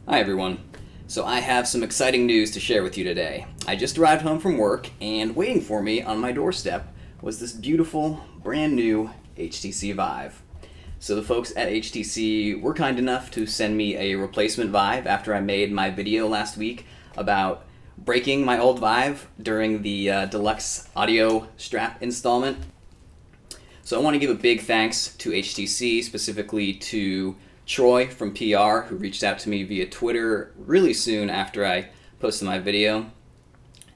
Hi everyone. So I have some exciting news to share with you today. I just arrived home from work and waiting for me on my doorstep was this beautiful brand new HTC Vive. So the folks at HTC were kind enough to send me a replacement Vive after I made my video last week about breaking my old Vive during the Deluxe Audio Strap installment. So I want to give a big thanks to HTC, specifically to Troy from PR, who reached out to me via Twitter really soon after I posted my video.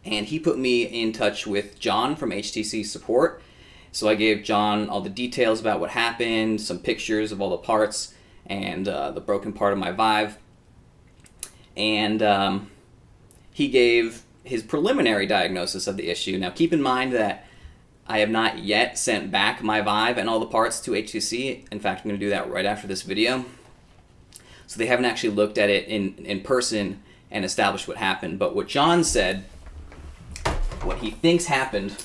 And he put me in touch with John from HTC support. So I gave John all the details about what happened, some pictures of all the parts, and the broken part of my Vive. And he gave his preliminary diagnosis of the issue. Now keep in mind that I have not yet sent back my Vive and all the parts to HTC. In fact, I'm going to do that right after this video. So they haven't actually looked at it in person and established what happened. But what John said, what he thinks happened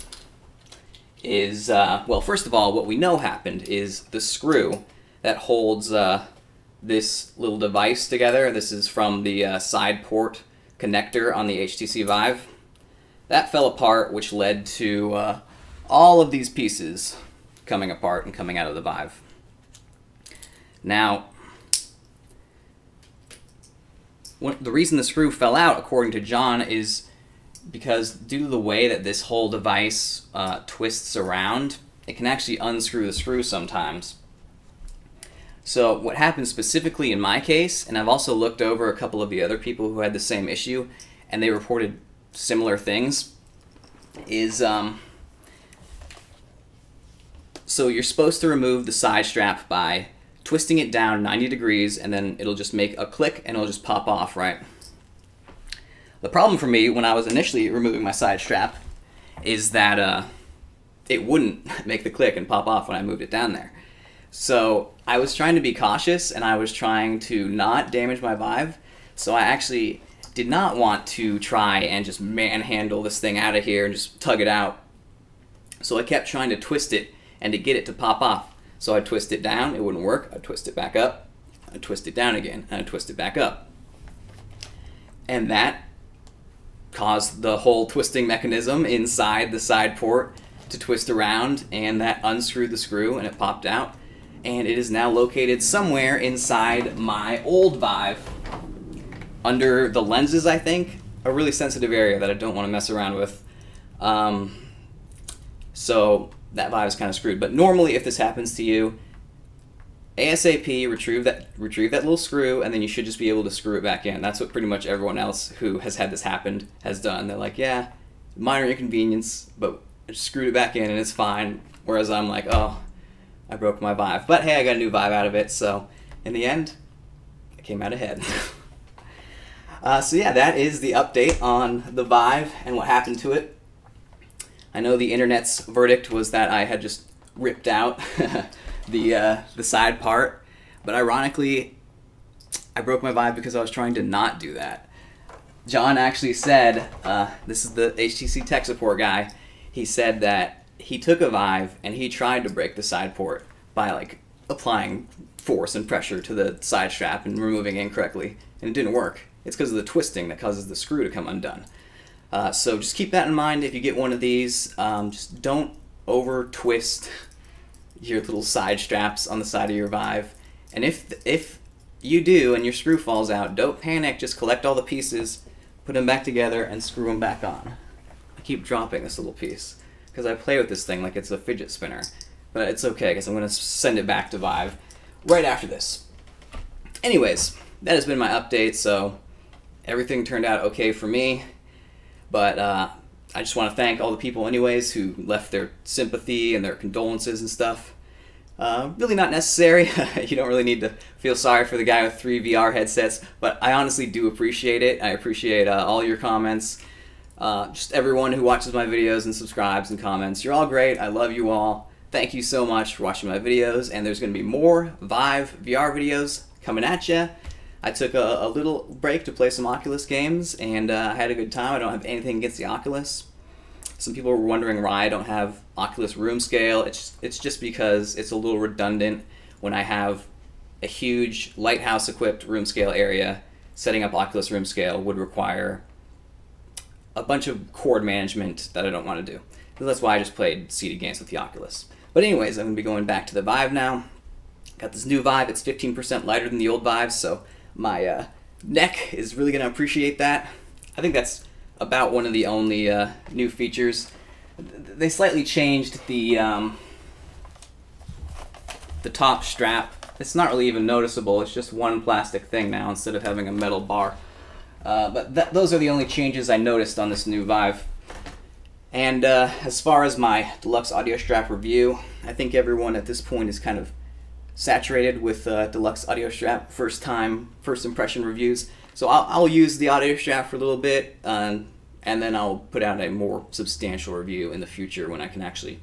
is, well, first of all, what we know happened is the screw that holds this little device together. This is from the side port connector on the HTC Vive. That fell apart, which led to all of these pieces coming apart and coming out of the Vive. Now, the reason the screw fell out, according to John, is because due to the way that this whole device twists around, it can actually unscrew the screw sometimes. So what happened specifically in my case, and I've also looked over a couple of the other people who had the same issue, and they reported similar things, is so you're supposed to remove the side strap by twisting it down 90 degrees, and then it'll just make a click and it'll just pop off, right? The problem for me when I was initially removing my side strap is that it wouldn't make the click and pop off when I moved it down there. So I was trying to be cautious and I was trying to not damage my Vive, so I actually did not want to try and just manhandle this thing out of here and just tug it out. So I kept trying to twist it and to get it to pop off. So I'd twist it down, it wouldn't work, I'd twist it back up, I'd twist it down again, and I'd twist it back up. And that caused the whole twisting mechanism inside the side port to twist around, and that unscrewed the screw and it popped out. And it is now located somewhere inside my old Vive, under the lenses, I think, a really sensitive area that I don't want to mess around with. So that Vive is kind of screwed. But normally, if this happens to you, ASAP retrieve that little screw, and then you should just be able to screw it back in. That's what pretty much everyone else who has had this happen has done. They're like, yeah, minor inconvenience, but I just screwed it back in and it's fine. Whereas I'm like, oh, I broke my Vive. But hey, I got a new Vive out of it, so in the end, I came out ahead. So yeah, that is the update on the Vive and what happened to it. I know the internet's verdict was that I had just ripped out the side part, but ironically, I broke my Vive because I was trying to not do that. John actually said, this is the HTC tech support guy, he said that he took a Vive and he tried to break the side port by like applying force and pressure to the side strap and removing it incorrectly, and it didn't work. It's because of the twisting that causes the screw to come undone. So just keep that in mind if you get one of these. Just don't over twist your little side straps on the side of your Vive. And if you do and your screw falls out, don't panic. Just collect all the pieces, put them back together, and screw them back on. I keep dropping this little piece because I play with this thing like it's a fidget spinner. But it's okay because I'm going to send it back to Vive right after this. Anyways, that has been my update, so everything turned out okay for me. But I just want to thank all the people anyways who left their sympathy and their condolences and stuff. Really not necessary. You don't really need to feel sorry for the guy with 3 VR headsets, but I honestly do appreciate it. I appreciate all your comments. Just everyone who watches my videos and subscribes and comments. You're all great. I love you all. Thank you so much for watching my videos, and there's going to be more Vive VR videos coming at you. I took a little break to play some Oculus games, and I had a good time. I don't have anything against the Oculus. Some people were wondering why I don't have Oculus room scale. It's just because it's a little redundant when I have a huge lighthouse equipped room scale area setting up Oculus Room Scale would require a bunch of cord management that I don't want to do. So that's why I just played seated games with the Oculus. But anyways, I'm going to be going back to the Vive now. Got this new Vive. It's 15% lighter than the old Vive, so my neck is really going to appreciate that. I think that's about one of the only new features. They slightly changed the top strap. It's not really even noticeable. It's just one plastic thing now instead of having a metal bar. But those are the only changes I noticed on this new Vive. And as far as my Deluxe Audio Strap review, I think everyone at this point is kind of saturated with Deluxe Audio Strap first impression reviews. So I'll use the Audio Strap for a little bit, and then I'll put out a more substantial review in the future when I can actually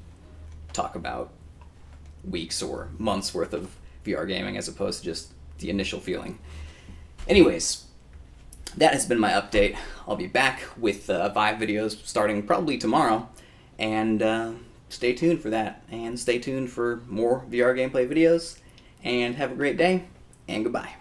talk about weeks or months worth of VR gaming as opposed to just the initial feeling. Anyways, that has been my update. I'll be back with Vive videos starting probably tomorrow, and stay tuned for that, and stay tuned for more VR gameplay videos, and have a great day, and goodbye.